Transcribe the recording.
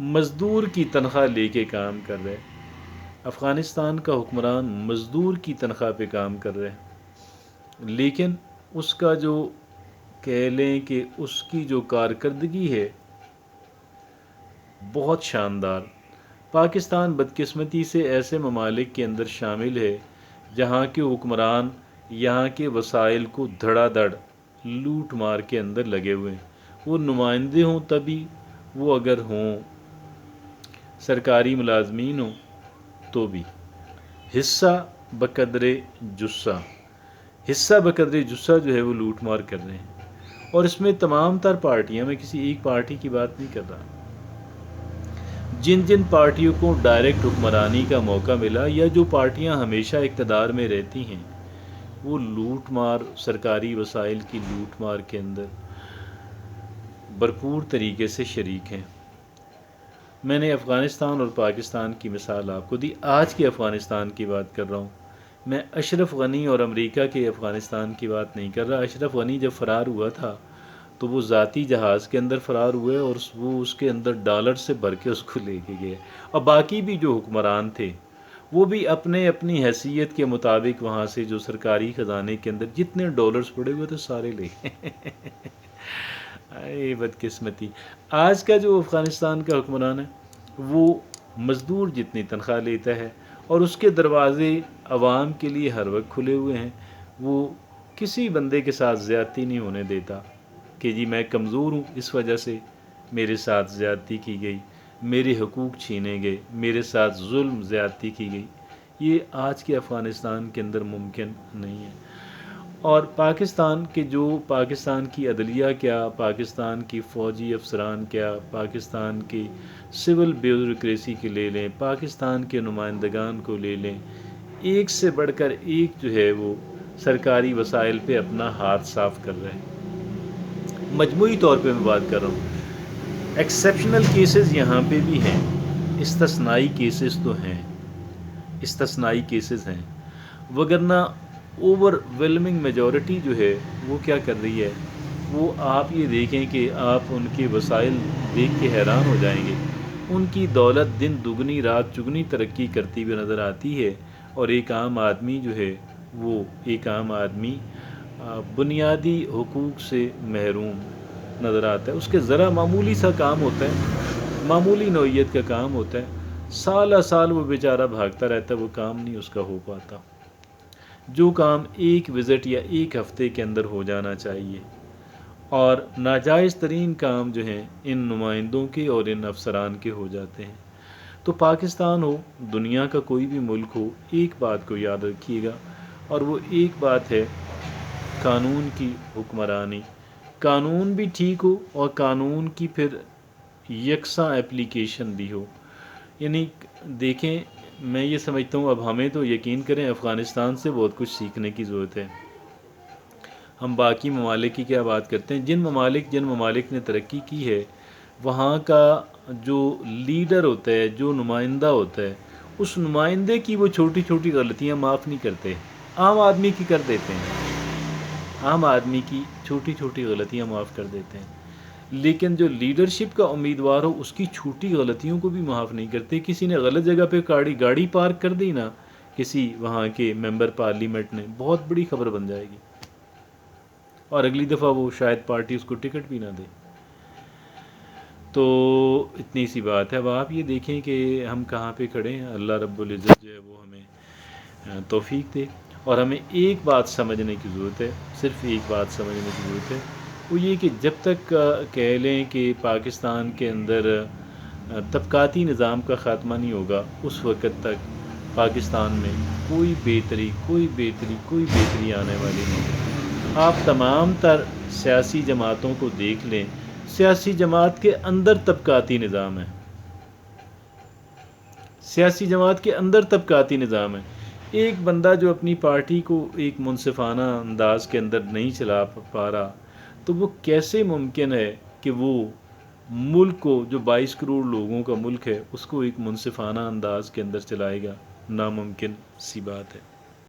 مزدور کی تنخواہ لے کے کام کر رہے، افغانستان کا حکمران مزدور کی تنخواہ پہ کام کر رہے ہیں، لیکن اس کا جو کہہ لیں کہ اس کی جو کارکردگی ہے بہت شاندار۔ پاکستان بدقسمتی سے ایسے ممالک کے اندر شامل ہے جہاں کے حکمران یہاں کے وسائل کو دھڑا دھڑ لوٹ مار کے اندر لگے ہوئے ہیں، وہ نمائندے ہوں تبھی، وہ اگر ہوں سرکاری ملازمین ہوں تو بھی، حصہ بقدر جثہ، حصہ بقدر جثہ جو ہے وہ لوٹ مار کر رہے ہیں۔ اور اس میں تمام تر پارٹیاں، میں کسی ایک پارٹی کی بات نہیں کر رہا، جن جن پارٹیوں کو ڈائریکٹ حکمرانی کا موقع ملا یا جو پارٹیاں ہمیشہ اقتدار میں رہتی ہیں، وہ لوٹ مار، سرکاری وسائل کی لوٹ مار کے اندر بھرپور طریقے سے شریک ہیں۔ میں نے افغانستان اور پاکستان کی مثال آپ کو دی، آج کے افغانستان کی بات کر رہا ہوں، میں اشرف غنی اور امریکہ کے افغانستان کی بات نہیں کر رہا۔ اشرف غنی جب فرار ہوا تھا تو وہ ذاتی جہاز کے اندر فرار ہوئے اور وہ اس کے اندر ڈالر سے بھر کے اس کو لے کے گئے، اور باقی بھی جو حکمران تھے وہ بھی اپنے اپنی حیثیت کے مطابق وہاں سے جو سرکاری خزانے کے اندر جتنے ڈالرز پڑے ہوئے تھے سارے لے گئے۔ اے بدقسمتی، آج کا جو افغانستان کا حکمران ہے وہ مزدور جتنی تنخواہ لیتا ہے اور اس کے دروازے عوام کے لیے ہر وقت کھلے ہوئے ہیں، وہ کسی بندے کے ساتھ زیادتی نہیں ہونے دیتا کہ جی میں کمزور ہوں اس وجہ سے میرے ساتھ زیادتی کی گئی، میرے حقوق چھینے گئے، میرے ساتھ ظلم زیادتی کی گئی۔ یہ آج کے افغانستان کے اندر ممکن نہیں ہے۔ اور پاکستان کی عدلیہ کیا، پاکستان کی فوجی افسران کیا، پاکستان کی سول بیوروکریسی کے لے لیں، پاکستان کے نمائندگان کو لے لیں، ایک سے بڑھ کر ایک جو ہے وہ سرکاری وسائل پہ اپنا ہاتھ صاف کر رہے ہیں۔ مجموعی طور پہ میں بات کر رہا ہوں، ایکسیپشنل کیسز یہاں پہ بھی ہیں، استثنائی کیسز تو ہیں، استثنائی کیسز ہیں، وگرنہ اوور ویلمنگ میجورٹی جو ہے وہ کیا کر رہی ہے، وہ آپ یہ دیکھیں کہ آپ ان کے وسائل دیکھ کے حیران ہو جائیں گے، ان کی دولت دن دگنی رات چگنی ترقی کرتی ہوئی نظر آتی ہے، اور ایک عام آدمی جو ہے وہ ایک عام آدمی بنیادی حقوق سے محروم نظر آتا ہے۔ اس کے ذرا معمولی سا کام ہوتا ہے، معمولی نوعیت کا کام ہوتا ہے، سالہ سال وہ بیچارہ بھاگتا رہتا ہے، وہ کام نہیں اس کا ہو پاتا، جو کام ایک وزٹ یا ایک ہفتے کے اندر ہو جانا چاہیے۔ اور ناجائز ترین کام جو ہیں ان نمائندوں کے اور ان افسران کے ہو جاتے ہیں۔ تو پاکستان ہو، دنیا کا کوئی بھی ملک ہو، ایک بات کو یاد رکھیے گا، اور وہ ایک بات ہے قانون کی حکمرانی، قانون بھی ٹھیک ہو اور قانون کی پھر یکساں اپلیکیشن بھی ہو۔ یعنی دیکھیں، میں یہ سمجھتا ہوں اب ہمیں تو یقین کریں افغانستان سے بہت کچھ سیکھنے کی ضرورت ہے۔ ہم باقی ممالک کی کیا بات کرتے ہیں، جن ممالک نے ترقی کی ہے وہاں کا جو لیڈر ہوتا ہے، جو نمائندہ ہوتا ہے، اس نمائندے کی وہ چھوٹی چھوٹی غلطیاں معاف نہیں کرتے، عام آدمی کی کر دیتے ہیں، عام آدمی کی چھوٹی چھوٹی غلطیاں معاف کر دیتے ہیں، لیکن جو لیڈرشپ کا امیدوار ہو اس کی چھوٹی غلطیوں کو بھی معاف نہیں کرتے۔ کسی نے غلط جگہ پہ گاڑی پارک کر دی نا، کسی وہاں کے ممبر پارلیمنٹ نے، بہت بڑی خبر بن جائے گی، اور اگلی دفعہ وہ شاید پارٹی اس کو ٹکٹ بھی نہ دے۔ تو اتنی سی بات ہے۔ اب آپ یہ دیکھیں کہ ہم کہاں پہ کھڑے ہیں، اللہ رب العزت جو ہے وہ ہمیں توفیق دے، اور ہمیں ایک بات سمجھنے کی ضرورت ہے، صرف ایک بات سمجھنے کی ضرورت ہے، وہ یہ کہ جب تک کہہ لیں کہ پاکستان کے اندر طبقاتی نظام کا خاتمہ نہیں ہوگا، اس وقت تک پاکستان میں کوئی بہتری آنے والی نہیں۔ آپ تمام تر سیاسی جماعتوں کو دیکھ لیں، سیاسی جماعت کے اندر طبقاتی نظام ہے، سیاسی جماعت کے اندر طبقاتی نظام ہے۔ ایک بندہ جو اپنی پارٹی کو ایک منصفانہ انداز کے اندر نہیں چلا پا رہا، تو وہ کیسے ممکن ہے کہ وہ ملک کو، جو 22 کروڑ لوگوں کا ملک ہے، اس کو ایک منصفانہ انداز کے اندر چلائے گا؟ ناممکن سی بات ہے۔